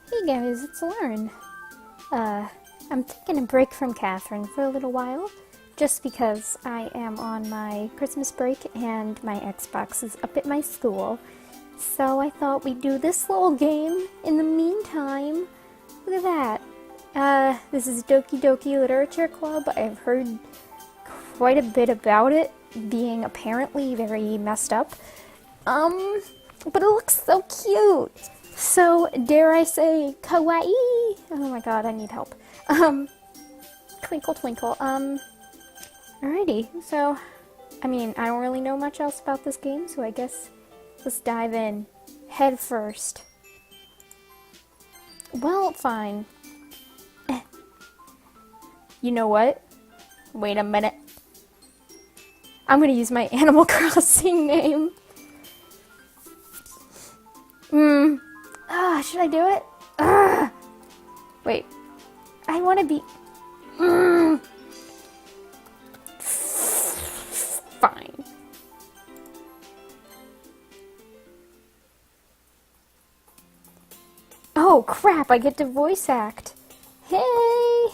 Hey guys, it's Lauren. I'm taking a break from Catherine for a little while, just because I am on my Christmas break and my Xbox is up at my school. So I thought we'd do this little game in the meantime. Look at that. This is Doki Doki Literature Club. I've heard quite a bit about it, being apparently very messed up. But it looks so cute. So, dare I say, kawaii? Oh my god, I need help. Twinkle twinkle. Alrighty, so, I mean, I don't really know much else about this game, so I guess let's dive in. Head first. Well, fine. You know what? Wait a minute. I'm gonna use my Animal Crossing name. Should I do it? Wait. I want to be... Fine. Oh, crap, I get to voice act. Hey!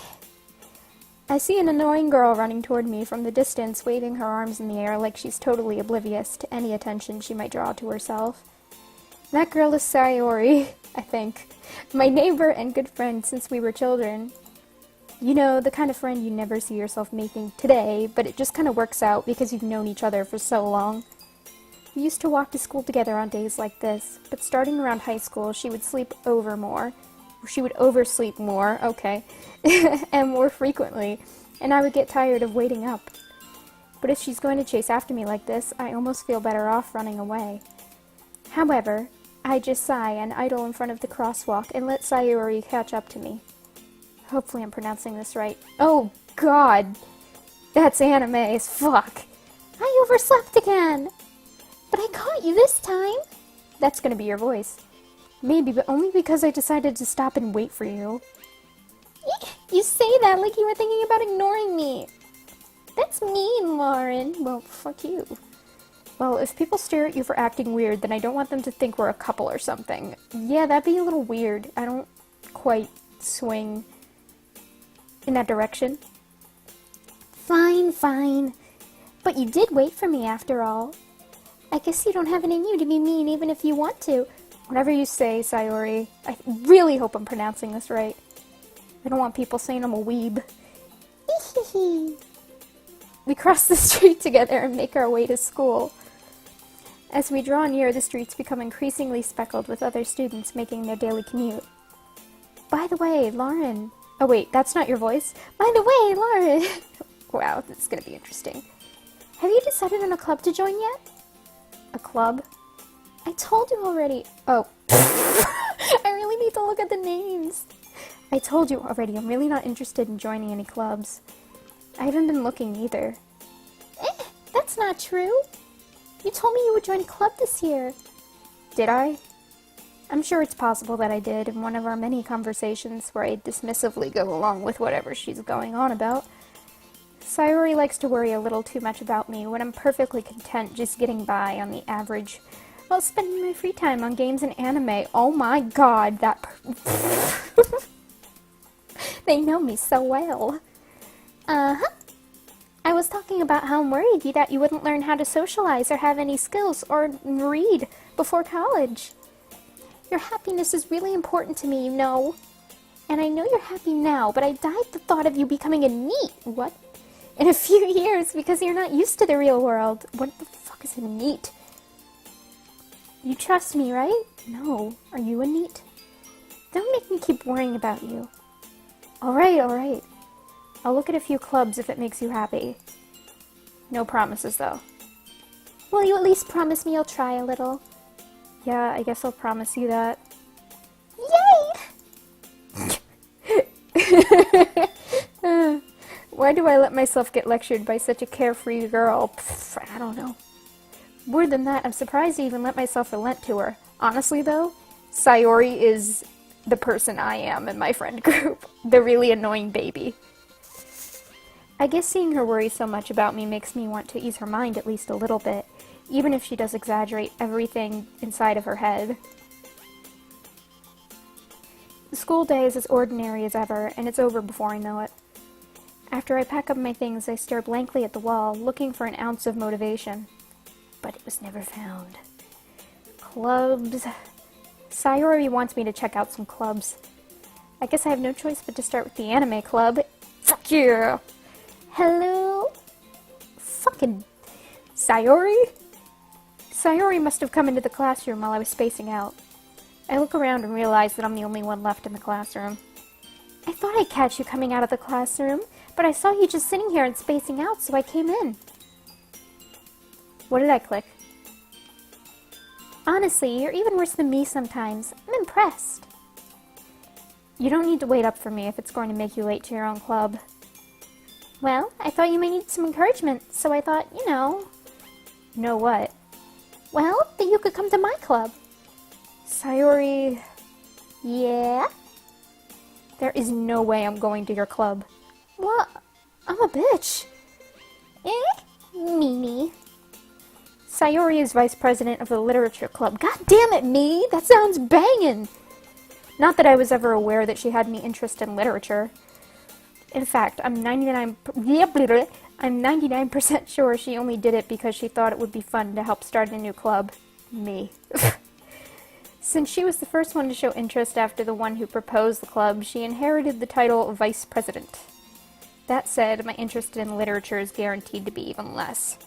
I see an annoying girl running toward me from the distance, waving her arms in the air like she's totally oblivious to any attention she might draw to herself. That girl is Sayori, I think. My neighbor and good friend since we were children. You know, the kind of friend you never see yourself making today, but it just kind of works out because you've known each other for so long. We used to walk to school together on days like this, but starting around high school, she would sleep over more. She would oversleep more, okay, and more frequently, and I would get tired of waiting up. But if she's going to chase after me like this, I almost feel better off running away. However, I just sigh and idle in front of the crosswalk and let Sayori catch up to me. Hopefully I'm pronouncing this right. Oh, God! That's anime as fuck! I overslept again! But I caught you this time! That's gonna be your voice. Maybe, but only because I decided to stop and wait for you. You say that like you were thinking about ignoring me. That's mean, Lauren. Well, fuck you. Well, if people stare at you for acting weird, then I don't want them to think we're a couple or something. Yeah, that'd be a little weird. I don't quite swing in that direction. Fine, fine. But you did wait for me after all. I guess you don't have it in you to be mean even if you want to. Whatever you say, Sayori. I really hope I'm pronouncing this right. I don't want people saying I'm a weeb. We cross the street together and make our way to school. As we draw near, the streets become increasingly speckled with other students making their daily commute. By the way, Lauren... Oh wait, that's not your voice. By the way, Lauren... Wow, this is gonna be interesting. Have you decided on a club to join yet? A club? I told you already. Oh. I really need to look at the names. I told you already, I'm really not interested in joining any clubs. I haven't been looking either. That's not true. You told me you would join a club this year. Did I? I'm sure it's possible that I did in one of our many conversations where I dismissively go along with whatever she's going on about. Sayori likes to worry a little too much about me when I'm perfectly content just getting by on the average while spending my free time on games and anime. Oh my god, that They know me so well. Uh-huh. I was talking about how I'm worried that you wouldn't learn how to socialize or have any skills or read before college. Your happiness is really important to me, you know. And I know you're happy now, but I died the thought of you becoming a NEET. What? In a few years, because you're not used to the real world. What the fuck is a NEET? You trust me, right? No. Are you a NEET? Don't make me keep worrying about you. Alright, alright. I'll look at a few clubs if it makes you happy. No promises, though. Will you at least promise me you'll try a little? Yeah, I guess I'll promise you that. Yay! Why do I let myself get lectured by such a carefree girl? Pfft, I don't know. More than that, I'm surprised I even let myself relent to her. Honestly, though, Sayori is the person I am in my friend group. The really annoying baby. I guess seeing her worry so much about me makes me want to ease her mind at least a little bit. even if she does exaggerate everything inside of her head. The school day is as ordinary as ever, and it's over before I know it. After I pack up my things, I stare blankly at the wall, looking for an ounce of motivation. But it was never found. Clubs. Sayori wants me to check out some clubs. I guess I have no choice but to start with the anime club. Fuck you! Hello? Fucking Sayori? Sayori must have come into the classroom while I was spacing out. I look around and realize that I'm the only one left in the classroom. I thought I'd catch you coming out of the classroom, but I saw you just sitting here and spacing out, so I came in. What did I click? Honestly, you're even worse than me sometimes. I'm impressed. You don't need to wait up for me if it's going to make you late to your own club. Well, I thought you might need some encouragement, so I thought, you know... Know what? Well, that you could come to my club. Sayori... Yeah? There is no way I'm going to your club. What? I'm a bitch. Mimi. Sayori is vice president of the literature club. God damn it, me! That sounds bangin'! Not that I was ever aware that she had any interest in literature. In fact, I'm 99% sure she only did it because she thought it would be fun to help start a new club. Me. Since she was the first one to show interest after the one who proposed the club, she inherited the title of vice president. That said, my interest in literature is guaranteed to be even less.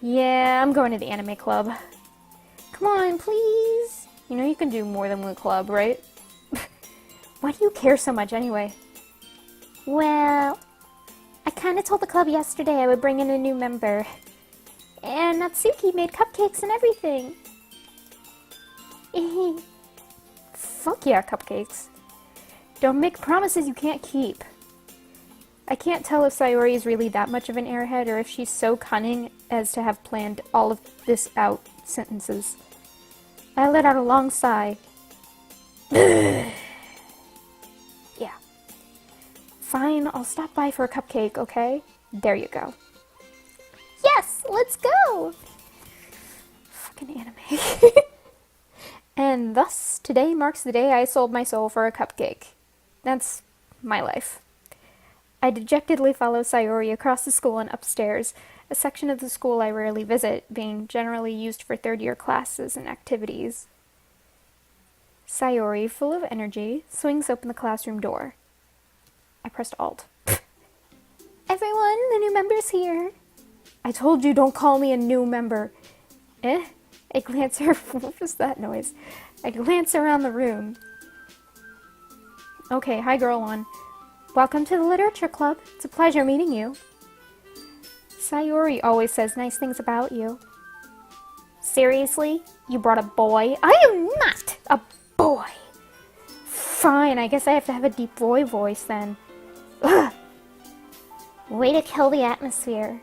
Yeah, I'm going to the anime club. Come on, please. You know you can do more than one club, right? Why do you care so much anyway? Well, I kinda told the club yesterday I would bring in a new member. And Natsuki made cupcakes and everything. Fuck yeah, cupcakes. Don't make promises you can't keep. I can't tell if Sayori is really that much of an airhead or if she's so cunning as to have planned all of this out sentences. I let out a long sigh. Yeah. Fine, I'll stop by for a cupcake, okay? There you go. Yes, let's go! Fucking anime. And thus, today marks the day I sold my soul for a cupcake. That's my life. I dejectedly follow Sayori across the school and upstairs, a section of the school I rarely visit, being generally used for third-year classes and activities. Sayori, full of energy, swings open the classroom door. I pressed Alt. Everyone, the new member's here. I told you don't call me a new member. I glance what was that noise? I glance around the room. Okay, hi girl one. Welcome to the literature club. It's a pleasure meeting you. Sayori always says nice things about you. Seriously? You brought a boy? I am not a boy! Fine, I guess I have to have a deep boy voice then. Ugh. Way to kill the atmosphere.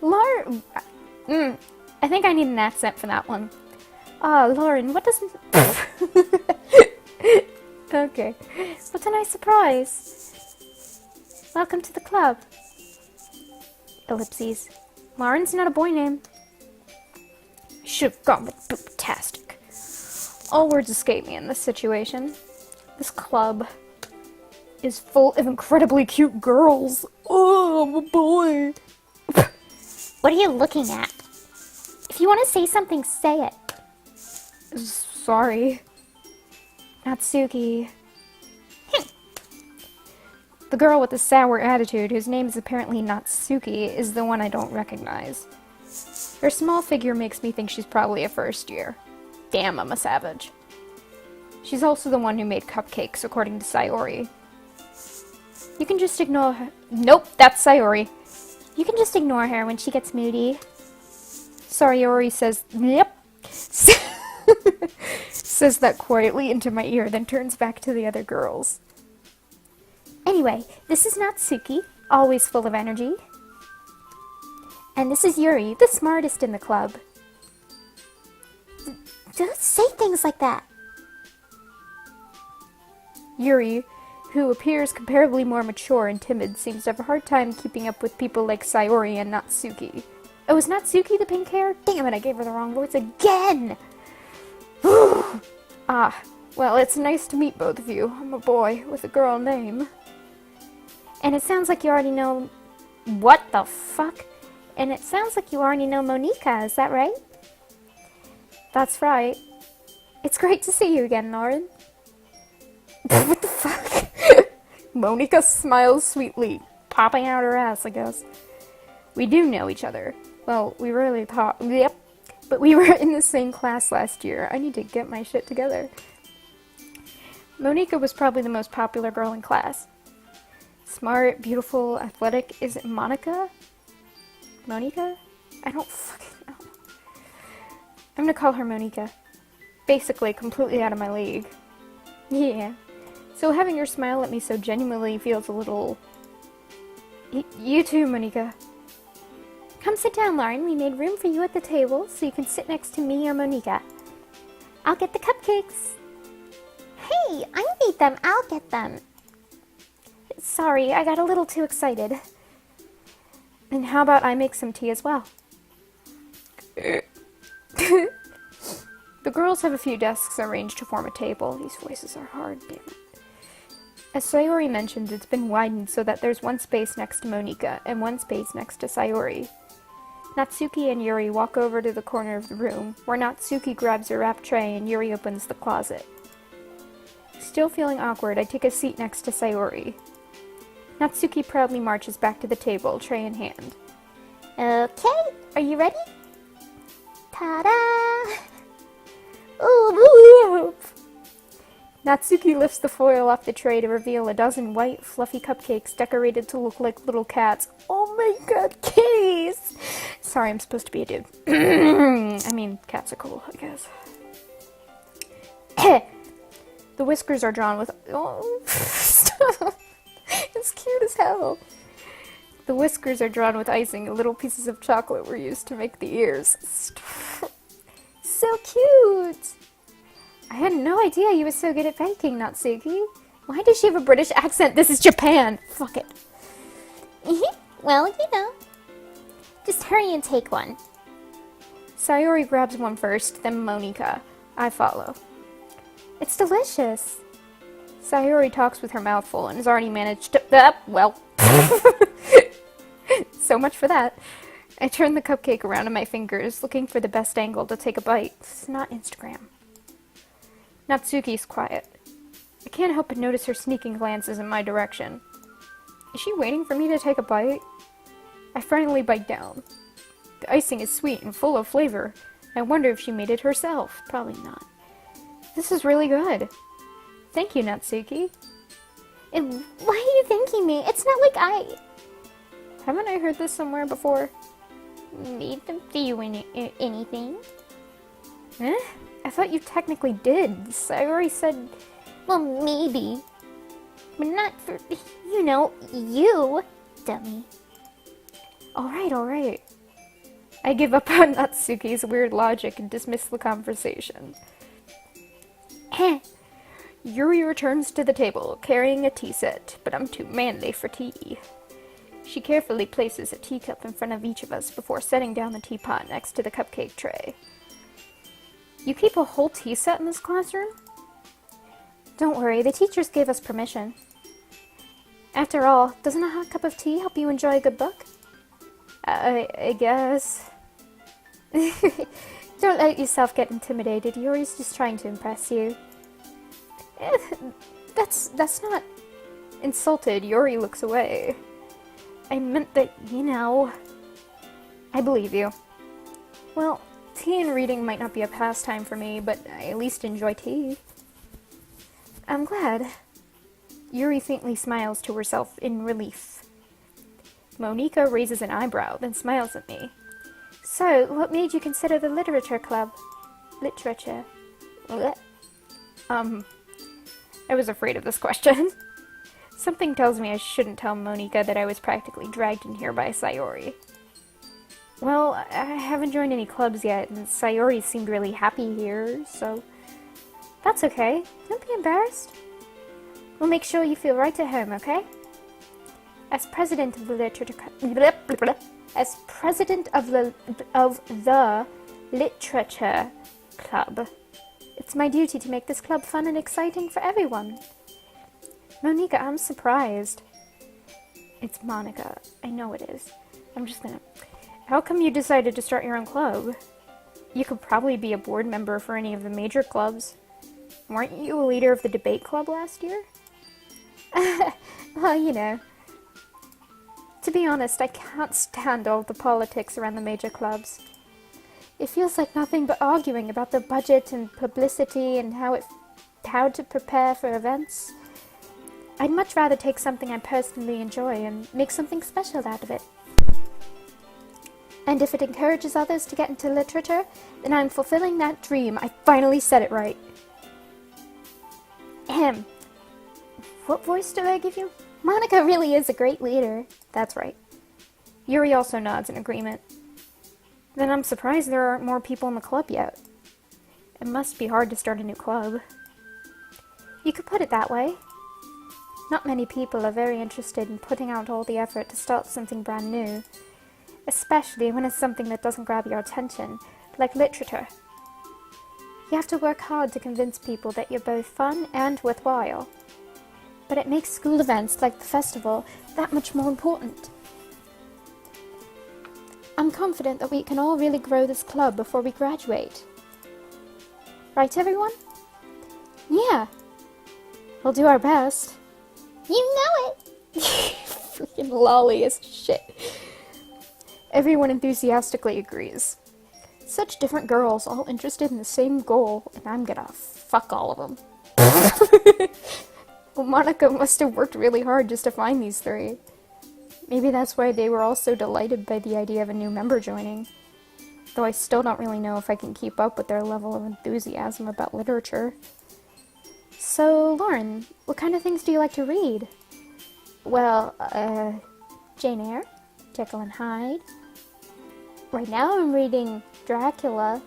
Lauren... I think I need an accent for that one. Lauren, what does... Okay. What a nice surprise. Welcome to the club. Ellipses. Lauren's not a boy name. Should've gone with boop-tastic. All words escape me in this situation. This club is full of incredibly cute girls. Oh, I'm a boy. What are you looking at? If you want to say something, say it. Sorry. Natsuki. The girl with the sour attitude, whose name is apparently Natsuki, is the one I don't recognize. Her small figure makes me think she's probably a first year. Damn, I'm a savage. She's also the one who made cupcakes, according to Sayori. You can just ignore her. Nope, that's Sayori. You can just ignore her when she gets moody. Sayori says, yep. Says that quietly into my ear, then turns back to the other girls. Anyway, this is Natsuki, always full of energy. And this is Yuri, the smartest in the club. Don't say things like that. Yuri, who appears comparably more mature and timid, seems to have a hard time keeping up with people like Sayori and Natsuki. Oh, is Natsuki the pink hair? Damn it, I gave her the wrong voice again! Ah, well, it's nice to meet both of you. I'm a boy with a girl name. And it sounds like you already know... What the fuck? And it sounds like you already know Monika, is that right? That's right. It's great to see you again, Lauren. What the fuck? Monika smiles sweetly, popping out her ass, I guess. We do know each other. Well, we really thought... Yep. But we were in the same class last year. I need to get my shit together. Monika was probably the most popular girl in class. Smart, beautiful, athletic. Is it Monica? Monika? I don't fucking know. I'm gonna call her Monika. Basically, completely out of my league. Yeah. So having your smile at me so genuinely feels a little... You too, Monika. Come sit down, Lauren. We made room for you at the table, so you can sit next to me or Monika. I'll get the cupcakes. Hey, I need them. I'll get them. Sorry, I got a little too excited. And how about I make some tea as well? The girls have a few desks arranged to form a table. These voices are hard, damn it. As Sayori mentioned, it's been widened so that there's one space next to Monika and one space next to Sayori. Natsuki and Yuri walk over to the corner of the room, where Natsuki grabs a wrap tray and Yuri opens the closet. Still feeling awkward, I take a seat next to Sayori. Natsuki proudly marches back to the table, tray in hand. Okay, are you ready? Ta-da! Ooh! Natsuki lifts the foil off the tray to reveal a dozen white, fluffy cupcakes decorated to look like little cats. Oh my god, kitties! Sorry, I'm supposed to be a dude. I mean, cats are cool, I guess. The whiskers are drawn with... Oh, stop! It's cute as hell. The whiskers are drawn with icing, and little pieces of chocolate were used to make the ears. Stop. So cute! I had no idea you were so good at baking, Natsuki. Why does she have a British accent? This is Japan! Fuck it. Well, you know. Just hurry and take one. Sayori grabs one first, then Monika. I follow. It's delicious. Sayori talks with her mouth full and has already managed to... well. So much for that. I turn the cupcake around in my fingers, looking for the best angle to take a bite. This is not Instagram. Natsuki's quiet. I can't help but notice her sneaking glances in my direction. Is she waiting for me to take a bite? I finally bite down. The icing is sweet and full of flavor. I wonder if she made it herself. Probably not. This is really good. Thank you, Natsuki. And why are you thanking me? It's not like I... Haven't I heard this somewhere before? Made them for you anything? Eh? I thought you technically did. Sayori said, well, maybe. But not for, you know, you, dummy. Alright. I give up on Natsuki's weird logic and dismiss the conversation. Yuri returns to the table, carrying a tea set, but I'm too manly for tea. She carefully places a teacup in front of each of us before setting down the teapot next to the cupcake tray. You keep a whole tea set in this classroom? Don't worry, the teachers gave us permission. After all, doesn't a hot cup of tea help you enjoy a good book? I guess. Don't let yourself get intimidated. Yuri's just trying to impress you. That's not... Insulted, Yuri looks away. I meant that, you know... I believe you. Well, tea and reading might not be a pastime for me, but I at least enjoy tea. I'm glad. Yuri faintly smiles to herself in relief. Monika raises an eyebrow, then smiles at me. So, what made you consider the literature club? Literature. Blech. I was afraid of this question. Something tells me I shouldn't tell Monika that I was practically dragged in here by Sayori. Well, I haven't joined any clubs yet, and Sayori seemed really happy here, so... That's okay. Don't be embarrassed. We'll make sure you feel right at home, okay? As president of the literature club... as president of the Literature Club. It's my duty to make this club fun and exciting for everyone. Monica, I'm surprised. It's Monica. I know it is. I'm just gonna... How come you decided to start your own club? You could probably be a board member for any of the major clubs. Weren't you a leader of the debate club last year? Well, you know. To be honest, I can't stand all the politics around the major clubs. It feels like nothing but arguing about the budget and publicity and how to prepare for events. I'd much rather take something I personally enjoy and make something special out of it. And if it encourages others to get into literature, then I'm fulfilling that dream. I finally said it right. Ahem. What voice did I give you? Monica really is a great leader. That's right. Yuri also nods in agreement. Then I'm surprised there aren't more people in the club yet. It must be hard to start a new club. You could put it that way. Not many people are very interested in putting out all the effort to start something brand new, especially when it's something that doesn't grab your attention, like literature. You have to work hard to convince people that you're both fun and worthwhile. But it makes school events like the festival that much more important. I'm confident that we can all really grow this club before we graduate. Right, everyone? Yeah. We'll do our best. You know it! Freaking lolly as shit. Everyone enthusiastically agrees. Such different girls, all interested in the same goal, and I'm gonna fuck all of them. Well, Monica must have worked really hard just to find these three. Maybe that's why they were all so delighted by the idea of a new member joining. Though I still don't really know if I can keep up with their level of enthusiasm about literature. So, Lauren, what kind of things do you like to read? Well, Jane Eyre, Jekyll and Hyde. Right now I'm reading Dracula,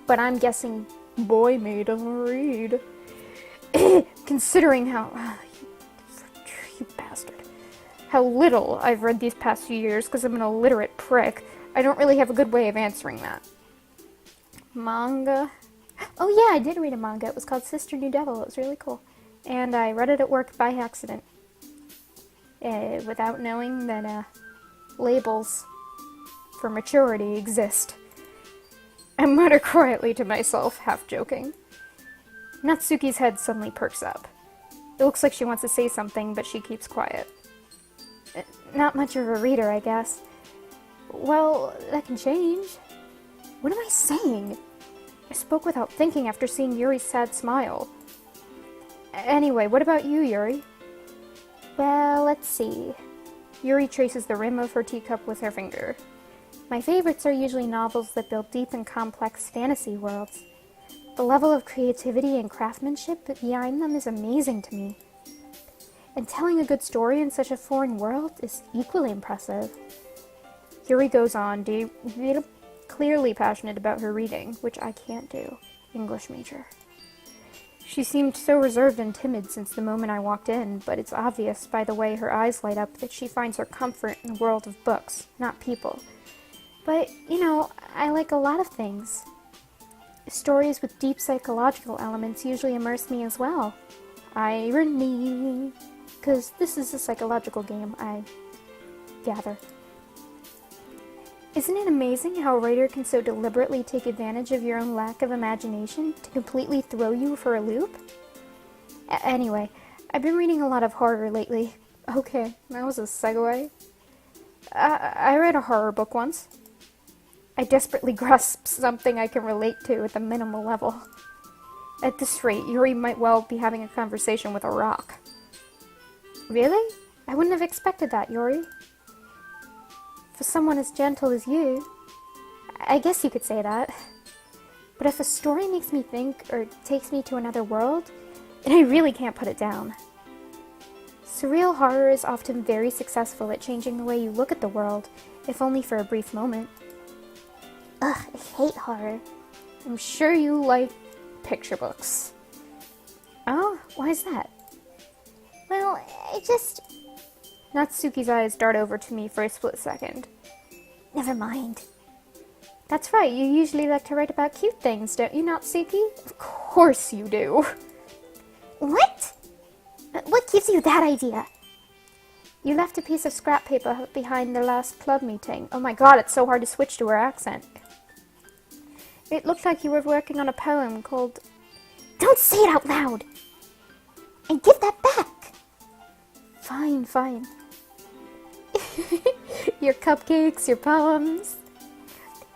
but I'm guessing boy me doesn't read. Considering how... you bastard. How little I've read these past few years because I'm an illiterate prick, I don't really have a good way of answering that. Manga? Oh yeah, I did read a manga. It was called Sister New Devil. It was really cool. And I read it at work by accident. Without knowing that labels for maturity exist. I mutter quietly to myself, half joking. Natsuki's head suddenly perks up. It looks like she wants to say something, but she keeps quiet. Not much of a reader, I guess. Well, that can change. What am I saying? I spoke without thinking after seeing Yuri's sad smile. Anyway, what about you, Yuri? Well, let's see. Yuri traces the rim of her teacup with her finger. My favorites are usually novels that build deep and complex fantasy worlds. The level of creativity and craftsmanship behind them is amazing to me. And telling a good story in such a foreign world is equally impressive. Yuri goes on, clearly passionate about her reading, which I can't do. English major. She seemed so reserved and timid since the moment I walked in, but it's obvious by the way her eyes light up that she finds her comfort in the world of books, not people. But, you know, I like a lot of things. Stories with deep psychological elements usually immerse me as well. Irony. Because this is a psychological game, I gather. Isn't it amazing how a writer can so deliberately take advantage of your own lack of imagination to completely throw you for a loop? Anyway, I've been reading a lot of horror lately. Okay, that was a segue. I read a horror book once. I desperately grasped something I can relate to at the minimal level. At this rate, Yuri might well be having a conversation with a rock. Really? I wouldn't have expected that, Yuri. For someone as gentle as you, I guess you could say that. But if a story makes me think or takes me to another world, then I really can't put it down. Surreal horror is often very successful at changing the way you look at the world, if only for a brief moment. Ugh, I hate horror. I'm sure you like picture books. Oh, why is that? Well, Natsuki's eyes dart over to me for a split second. Never mind. That's right, you usually like to write about cute things, don't you, Natsuki? Of course you do. What? What gives you that idea? You left a piece of scrap paper behind the last club meeting. Oh my god, it's so hard to switch to her accent. It looked like you were working on a poem called... Don't say it out loud! And give that back! Fine, fine. Your cupcakes, your poems.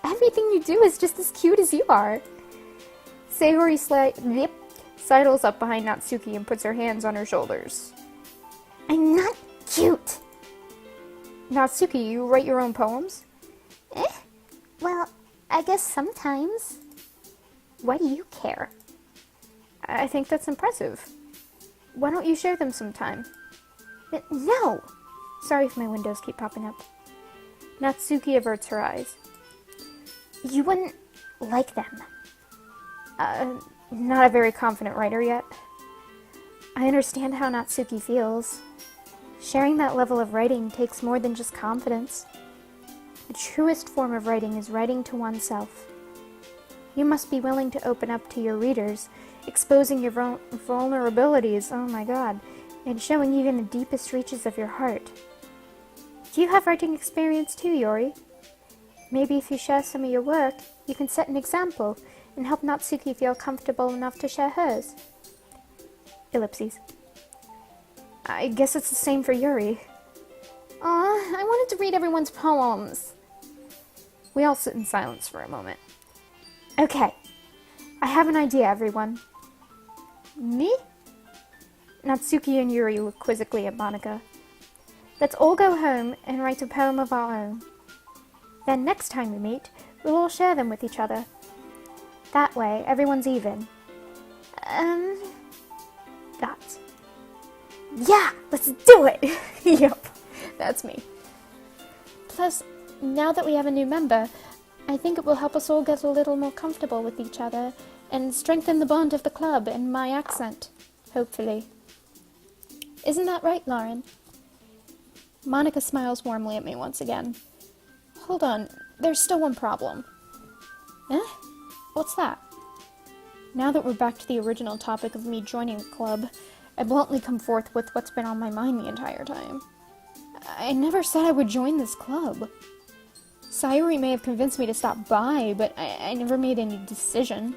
Everything you do is just as cute as you are. Sayori sidles up behind Natsuki and puts her hands on her shoulders. I'm not cute. Natsuki, you write your own poems? Well, I guess sometimes. Why do you care? I think that's impressive. Why don't you share them sometime? No! Sorry if my windows keep popping up. Natsuki averts her eyes. You wouldn't like them. Not a very confident writer yet. I understand how Natsuki feels. Sharing that level of writing takes more than just confidence. The truest form of writing is writing to oneself. You must be willing to open up to your readers, exposing your vulnerabilities, oh my god, and showing even the deepest reaches of your heart. Do you have writing experience too, Yori? Maybe if you share some of your work, you can set an example and help Natsuki feel comfortable enough to share hers. Ellipses. I guess it's the same for Yuri. Aw, I wanted to read everyone's poems. We all sit in silence for a moment. Okay, I have an idea, everyone. Me? Natsuki and Yuri look quizzically at Monika. Let's all go home and write a poem of our own. Then next time we meet, we'll all share them with each other. That way, everyone's even. That. Yeah, let's do it! Yep, that's me. Plus, now that we have a new member, I think it will help us all get a little more comfortable with each other and strengthen the bond of the club and my accent, hopefully. Isn't that right, Lauren? Monika smiles warmly at me once again. Hold on, there's still one problem. What's that? Now that we're back to the original topic of me joining the club, I bluntly come forth with what's been on my mind the entire time. I never said I would join this club. Sayori may have convinced me to stop by, but I never made any decision.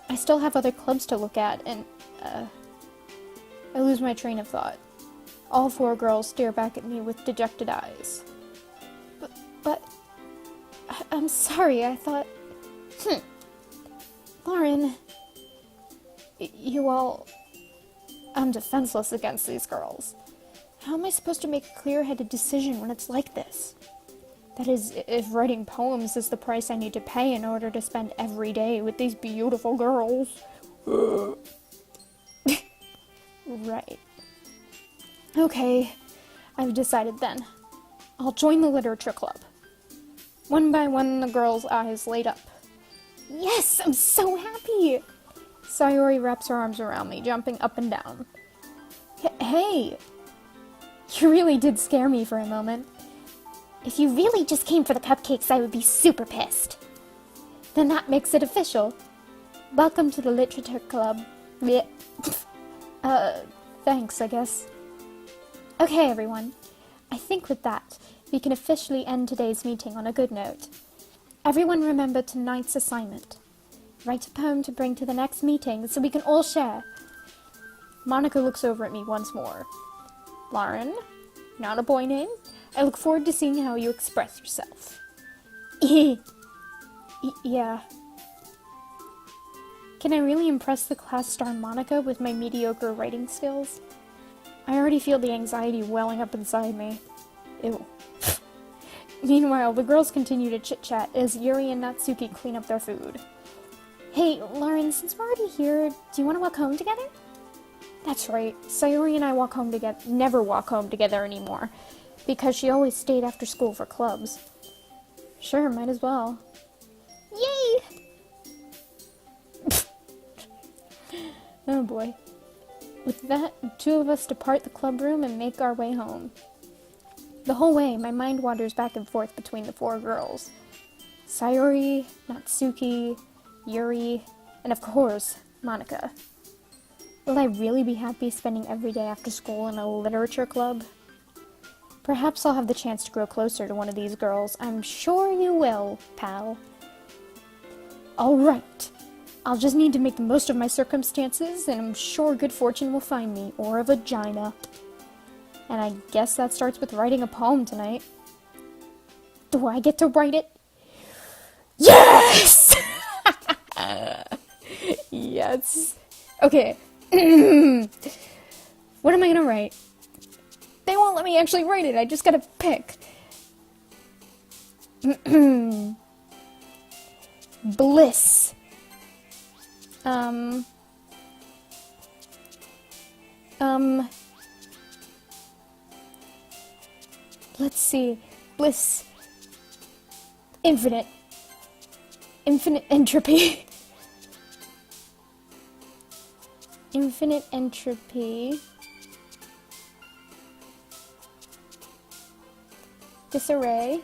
I still have other clubs to look at, and, I lose my train of thought. All four girls stare back at me with dejected eyes. But I'm sorry, I thought... Lauren... You all... I'm defenseless against these girls. How am I supposed to make a clear-headed decision when it's like this? That is, if writing poems is the price I need to pay in order to spend every day with these beautiful girls. Right. Okay, I've decided then. I'll join the literature club. One by one, the girls' eyes light up. Yes, I'm so happy! Sayori wraps her arms around me, jumping up and down. Hey! You really did scare me for a moment. If you really just came for the cupcakes, I would be super pissed. Then that makes it official. Welcome to the literature club. Blech. Thanks, I guess. Okay, everyone. I think with that, we can officially end today's meeting on a good note. Everyone remember tonight's assignment. Write a poem to bring to the next meeting so we can all share. Monika looks over at me once more. Lauren, not a boy name. I look forward to seeing how you express yourself. Yeah. Can I really impress the class star Monika with my mediocre writing skills? I already feel the anxiety welling up inside me. Ew. Meanwhile, the girls continue to chit-chat as Yuri and Natsuki clean up their food. Hey, Lauren, since we're already here, do you want to walk home together? That's right. Sayori and I never walk home together anymore, because she always stayed after school for clubs. Sure, might as well. Yay! Oh boy. With that, the two of us depart the club room and make our way home. The whole way, my mind wanders back and forth between the four girls. Sayori, Natsuki, Yuri, and of course, Monica. Will I really be happy spending every day after school in a literature club? Perhaps I'll have the chance to grow closer to one of these girls. I'm sure you will, pal. Alright. I'll just need to make the most of my circumstances, and I'm sure good fortune will find me, or a vagina. And I guess that starts with writing a poem tonight. Do I get to write it? Yes! Yes. Okay. What am I gonna write? They won't let me actually write it. I just gotta pick. Bliss. Let's see. Bliss. Infinite. Infinite entropy. Infinite entropy. Disarray.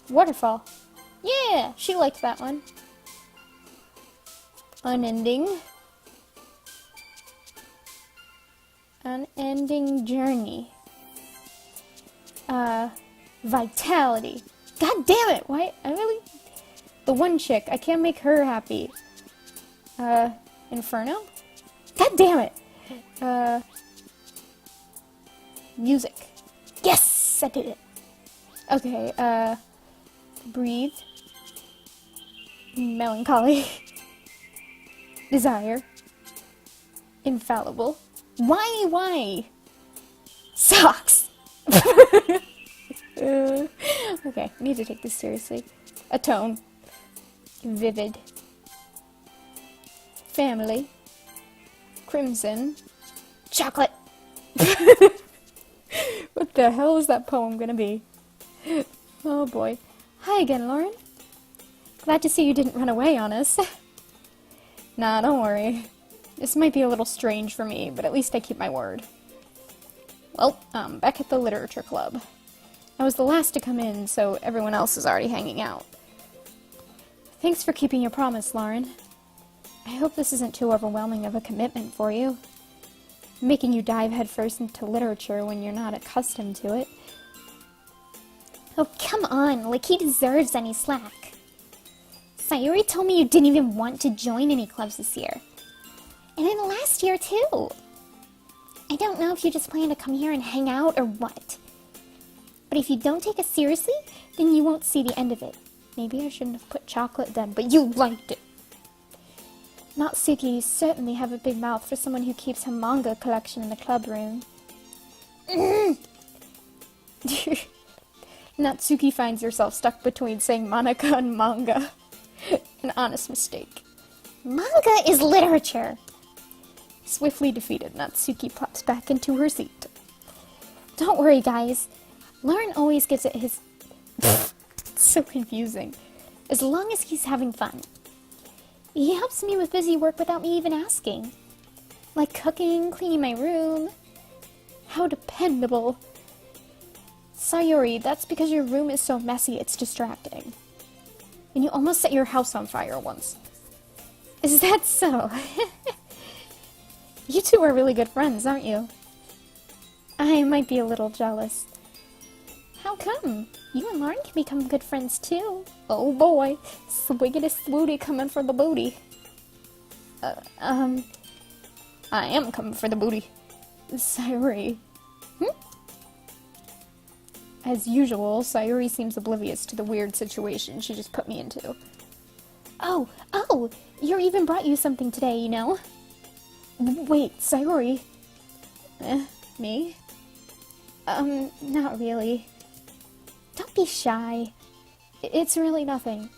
Waterfall. Yeah, she liked that one. Unending. Unending journey. Vitality. God damn it! Why? The one chick, I can't make her happy. Inferno? God damn it! Music. Yes! I did it. Okay, breathe. Melancholy. Desire. Infallible. Why? Socks! Okay, I need to take this seriously. Atone. Vivid. Family. Crimson. Chocolate! What the hell is that poem gonna be? Oh boy. Hi again, Lauren. Glad to see you didn't run away on us. Nah, don't worry. This might be a little strange for me, but at least I keep my word. Well, back at the literature club. I was the last to come in, so everyone else is already hanging out. Thanks for keeping your promise, Lauren. I hope this isn't too overwhelming of a commitment for you. Making you dive headfirst into literature when you're not accustomed to it. Oh, come on, like he deserves any slack. Sayuri told me you didn't even want to join any clubs this year. And in last year, too. I don't know if you just plan to come here and hang out or what. But if you don't take us seriously, then you won't see the end of it. Maybe I shouldn't have put chocolate then, but you liked it. Natsuki, you certainly have a big mouth for someone who keeps her manga collection in the club room. Natsuki finds herself stuck between saying Monica and manga. An honest mistake. Manga is literature. Swiftly defeated, Natsuki plops back into her seat. Don't worry, guys. Lauren always gives it his... It's so confusing. As long as he's having fun. He helps me with busy work without me even asking. Like cooking, cleaning my room. How dependable. Sayori, that's because your room is so messy it's distracting. And you almost set your house on fire once. Is that so? You two are really good friends, aren't you? I might be a little jealous. How come? You and Lauren can become good friends too. Oh boy, swiggity swooty coming for the booty. I am coming for the booty. Sayuri. As usual, Sayuri seems oblivious to the weird situation she just put me into. Oh, Yuri even brought you something today, you know? Wait, Sayuri. Me? Not really. Don't be shy. It's really nothing.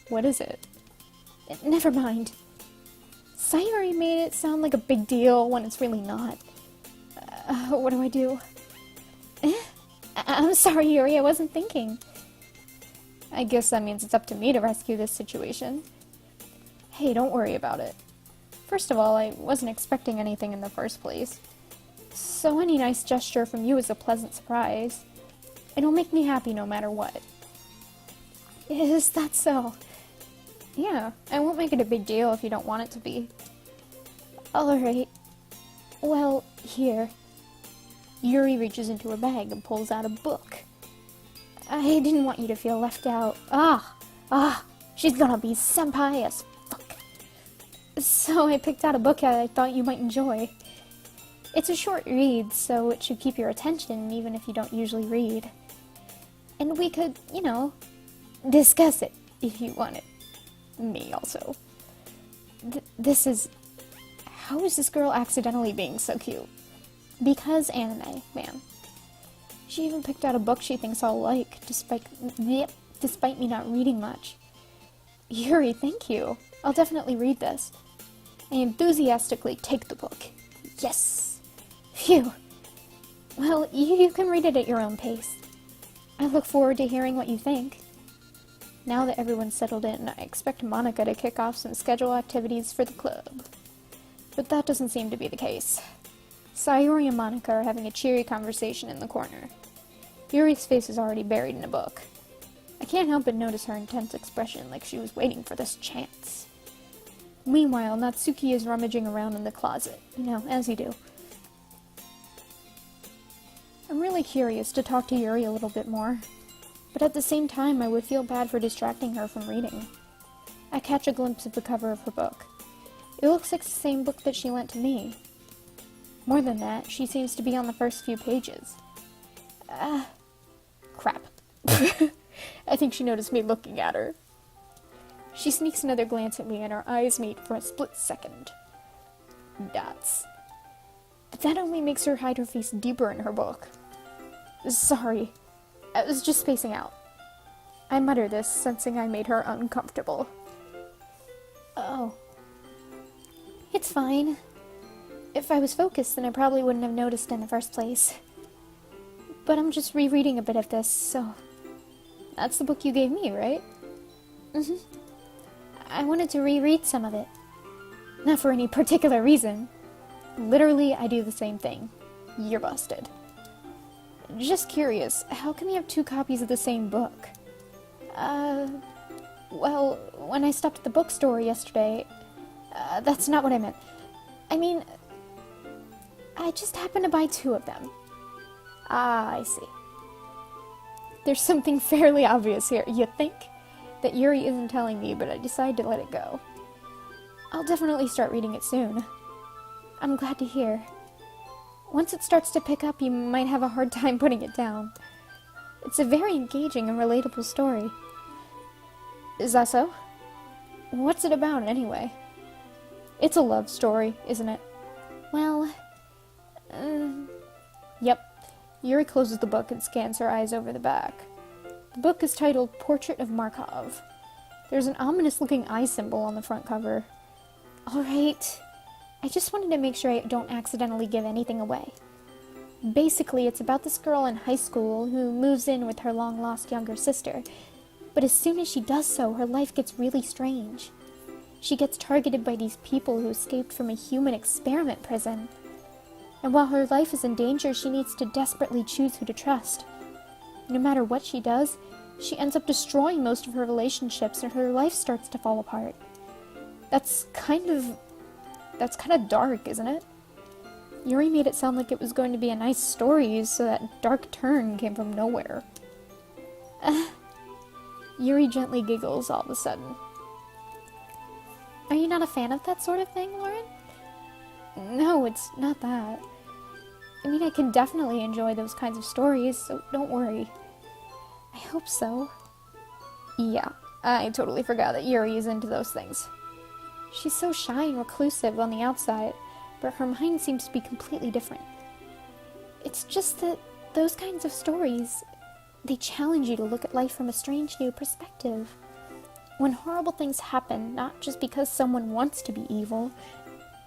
What is it? Never mind. Sayuri made it sound like a big deal when it's really not. What do I do? I'm sorry, Yuri, I wasn't thinking. I guess that means it's up to me to rescue this situation. Hey, don't worry about it. First of all, I wasn't expecting anything in the first place. So any nice gesture from you is a pleasant surprise. It'll make me happy no matter what. Is that so? Yeah, I won't make it a big deal if you don't want it to be. Alright. Well, here. Yuri reaches into her bag and pulls out a book. I didn't want you to feel left out. She's gonna be senpai as fuck. So I picked out a book I thought you might enjoy. It's a short read, so it should keep your attention even if you don't usually read. And we could, discuss it if you wanted. Me also. This is... How is this girl accidentally being so cute? Because anime, man. She even picked out a book she thinks I'll like, despite me not reading much. Yuri, thank you. I'll definitely read this. I enthusiastically take the book. Yes! Phew. Well, you can read it at your own pace. I look forward to hearing what you think. Now that everyone's settled in, I expect Monica to kick off some schedule activities for the club. But that doesn't seem to be the case. Sayori and Monica are having a cheery conversation in the corner. Yuri's face is already buried in a book. I can't help but notice her intense expression, like she was waiting for this chance. Meanwhile, Natsuki is rummaging around in the closet, as you do. I'm really curious to talk to Yuri a little bit more, but at the same time I would feel bad for distracting her from reading. I catch a glimpse of the cover of her book. It looks like the same book that she lent to me. More than that, she seems to be on the first few pages. Crap. I think she noticed me looking at her. She sneaks another glance at me and our eyes meet for a split second. Dots. But that only makes her hide her face deeper in her book. Sorry. I was just spacing out. I mutter this, sensing I made her uncomfortable. Oh. It's fine. If I was focused, then I probably wouldn't have noticed in the first place. But I'm just rereading a bit of this, so... That's the book you gave me, right? Mm-hmm. I wanted to reread some of it. Not for any particular reason. Literally, I do the same thing. You're busted. Just curious, how come you have 2 copies of the same book? Well, when I stopped at the bookstore yesterday... that's not what I meant. I mean... I just happened to buy 2 of them. Ah, I see. There's something fairly obvious here, you think? That Yuri isn't telling me, but I decided to let it go. I'll definitely start reading it soon. I'm glad to hear. Once it starts to pick up, you might have a hard time putting it down. It's a very engaging and relatable story. Is that so? What's it about, anyway? It's a love story, isn't it? Well... Yep. Yuri closes the book and scans her eyes over the back. The book is titled Portrait of Markov. There's an ominous-looking eye symbol on the front cover. Alright. I just wanted to make sure I don't accidentally give anything away. Basically, it's about this girl in high school who moves in with her long-lost younger sister. But as soon as she does so, her life gets really strange. She gets targeted by these people who escaped from a human experiment prison. And while her life is in danger, she needs to desperately choose who to trust. No matter what she does, she ends up destroying most of her relationships and her life starts to fall apart. That's kind of dark, isn't it? Yuri made it sound like it was going to be a nice story, so that dark turn came from nowhere. Yuri gently giggles all of a sudden. Are you not a fan of that sort of thing, Lauren? No, it's not that. I mean, I can definitely enjoy those kinds of stories, so don't worry. I hope so. Yeah, I totally forgot that Yuri is into those things. She's so shy and reclusive on the outside, but her mind seems to be completely different. It's just that those kinds of stories, they challenge you to look at life from a strange new perspective. When horrible things happen, not just because someone wants to be evil,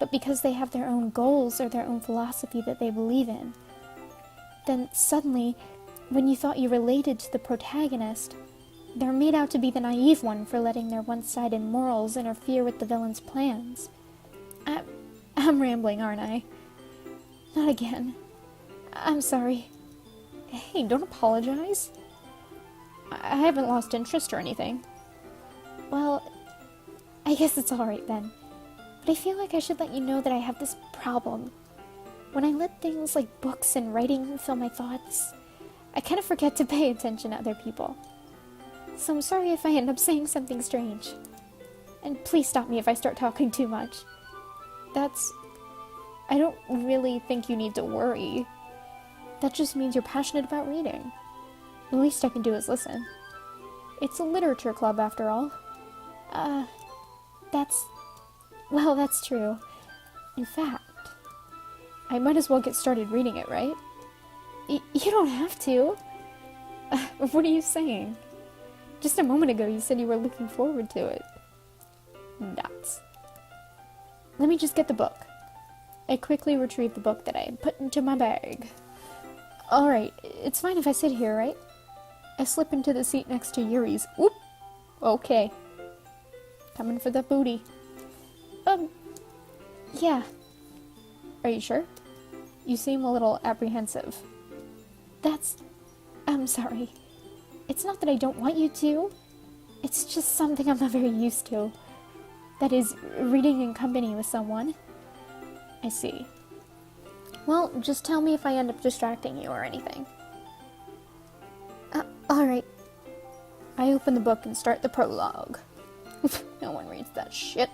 but because they have their own goals or their own philosophy that they believe in. Then suddenly, when you thought you related to the protagonist, they're made out to be the naive one for letting their one-sided morals interfere with the villain's plans. I'm rambling, aren't I? Not again. I'm sorry. Hey, don't apologize. I haven't lost interest or anything. Well, I guess it's alright then. But I feel like I should let you know that I have this problem. When I let things like books and writing fill my thoughts, I kind of forget to pay attention to other people. So I'm sorry if I end up saying something strange. And please stop me if I start talking too much. I don't really think you need to worry. That just means you're passionate about reading. The least I can do is listen. It's a literature club after all. That's true. In fact, I might as well get started reading it, right? You don't have to. What are you saying? Just a moment ago you said you were looking forward to it. Nuts. Let me just get the book. I quickly retrieved the book that I had put into my bag. Alright, it's fine if I sit here, right? I slip into the seat next to Yuri's. Whoop! Okay. Coming for the booty. Yeah. Are you sure? You seem a little apprehensive. I'm sorry. It's not that I don't want you to. It's just something I'm not very used to. That is, reading in company with someone. I see. Well, just tell me if I end up distracting you or anything. Alright. I open the book and start the prologue. No one reads that shit.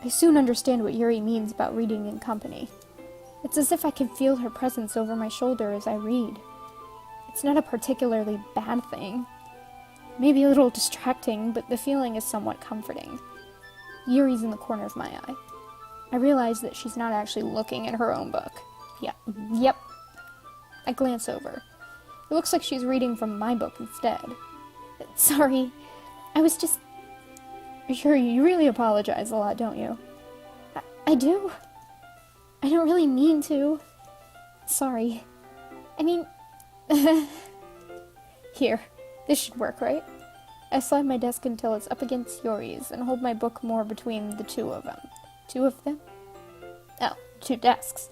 I soon understand what Yuri means about reading in company. It's as if I can feel her presence over my shoulder as I read. It's not a particularly bad thing. Maybe a little distracting, but the feeling is somewhat comforting. Yuri's in the corner of my eye. I realize that she's not actually looking at her own book. Yep. I glance over. It looks like she's reading from my book instead. Sorry, I was just... Sure, you really apologize a lot, don't you? I do. I don't really mean to. Sorry. I mean... Here, this should work, right? I slide my desk until it's up against Yuri's and hold my book more between the two of them. Two of them? Oh, two desks.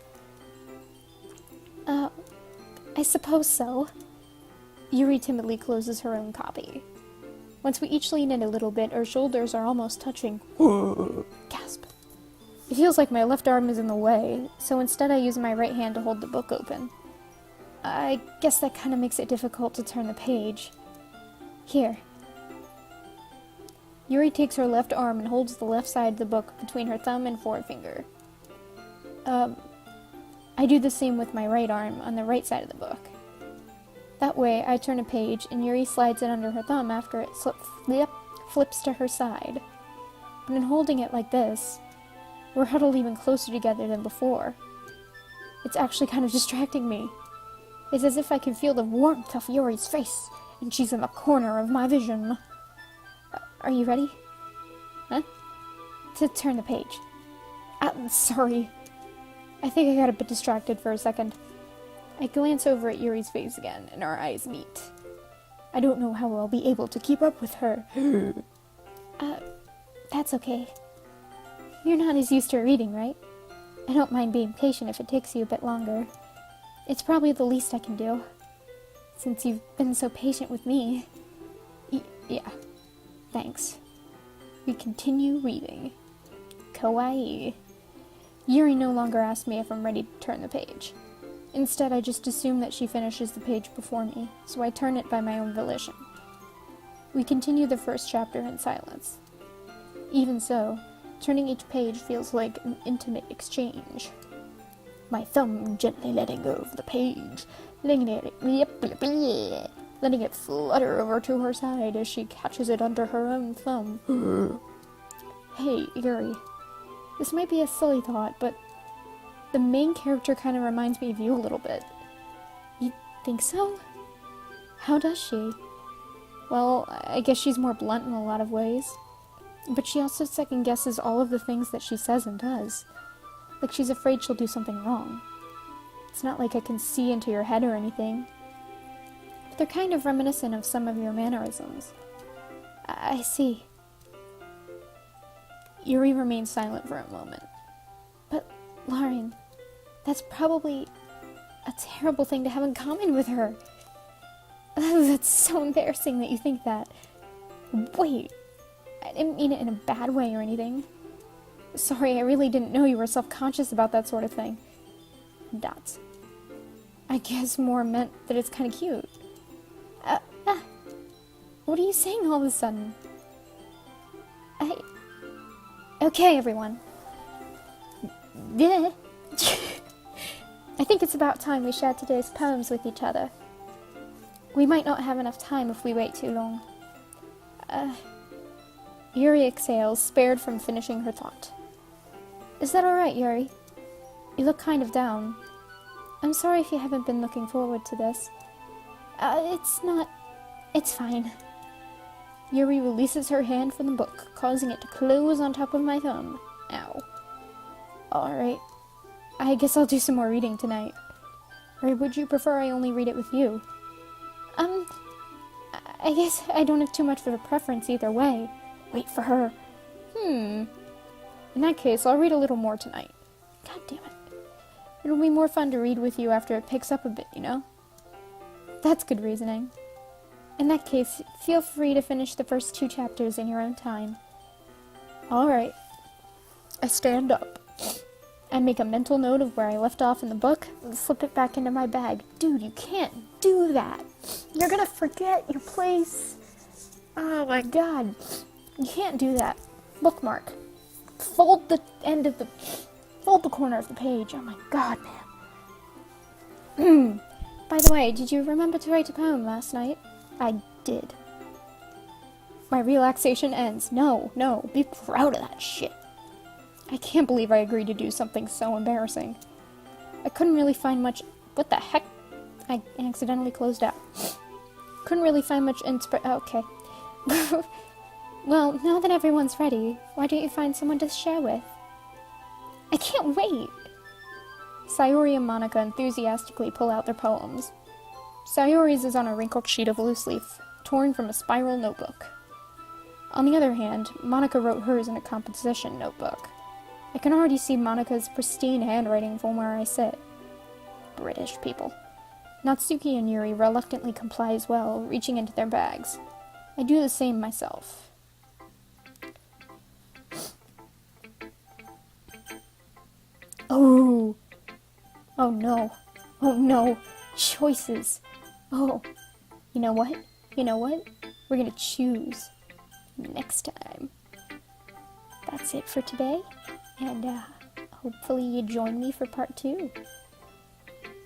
I suppose so. Yuri timidly closes her own copy. Once we each lean in a little bit, our shoulders are almost touching. Gasp. It feels like my left arm is in the way, so instead I use my right hand to hold the book open. I guess that kind of makes it difficult to turn the page. Here. Yuri takes her left arm and holds the left side of the book between her thumb and forefinger. I do the same with my right arm on the right side of the book. That way, I turn a page, and Yuri slides it under her thumb after it flips to her side. But in holding it like this, we're huddled even closer together than before. It's actually kind of distracting me. It's as if I can feel the warmth of Yuri's face, and she's in the corner of my vision. Are you ready? Huh? To turn the page. I'm sorry. I think I got a bit distracted for a second. I glance over at Yuri's face again, and our eyes meet. I don't know how I'll be able to keep up with her. That's okay. You're not as used to reading, right? I don't mind being patient if it takes you a bit longer. It's probably the least I can do, since you've been so patient with me. Yeah, thanks. We continue reading. Kawaii. Yuri no longer asks me if I'm ready to turn the page. Instead, I just assume that she finishes the page before me, so I turn it by my own volition. We continue the first chapter in silence. Even so, turning each page feels like an intimate exchange. My thumb gently letting go of the page, letting it flutter over to her side as she catches it under her own thumb. Hey, Yuri. This might be a silly thought, but the main character kind of reminds me of you a little bit. You think so? How does she? Well, I guess she's more blunt in a lot of ways. But she also second-guesses all of the things that she says and does. Like she's afraid she'll do something wrong. It's not like I can see into your head or anything. But they're kind of reminiscent of some of your mannerisms. I see. Yuri remains silent for a moment. Lauren, that's probably a terrible thing to have in common with her. Oh, that's so embarrassing that you think that. Wait, I didn't mean it in a bad way or anything. Sorry, I really didn't know you were self-conscious about that sort of thing. Dots. I guess more meant that it's kind of cute. What are you saying all of a sudden? Okay, everyone. I think it's about time we shared today's poems with each other. We might not have enough time if we wait too long. Yuri exhales, spared from finishing her thought. Is that alright, Yuri? You look kind of down. I'm sorry if you haven't been looking forward to this. It's fine. Yuri releases her hand from the book, causing it to close on top of my thumb. Ow. Alright. I guess I'll do some more reading tonight. Or would you prefer I only read it with you? I guess I don't have too much of a preference either way. Wait for her. In that case, I'll read a little more tonight. God damn it. It'll be more fun to read with you after it picks up a bit, you know? That's good reasoning. In that case, feel free to finish the first 2 chapters in your own time. Alright. I stand up. I make a mental note of where I left off in the book and slip it back into my bag. Dude, you can't do that. You're gonna forget your place. Oh my god. You can't do that. Bookmark. Fold the corner of the page. Oh my god, man. By the way, did you remember to write a poem last night? I did. My relaxation ends. No, be proud of that shit. I can't believe I agreed to do something so embarrassing. I couldn't really find much... What the heck? I accidentally closed out. Couldn't really find much okay. Well, now that everyone's ready, why don't you find someone to share with? I can't wait! Sayori and Monica enthusiastically pull out their poems. Sayori's is on a wrinkled sheet of loose leaf, torn from a spiral notebook. On the other hand, Monica wrote hers in a composition notebook. I can already see Monica's pristine handwriting from where I sit. British people. Natsuki and Yuri reluctantly comply as well, reaching into their bags. I do the same myself. Oh no. Choices. Oh. You know what? We're gonna choose next time. That's it for today, and hopefully you join me for part 2.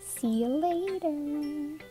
See you later.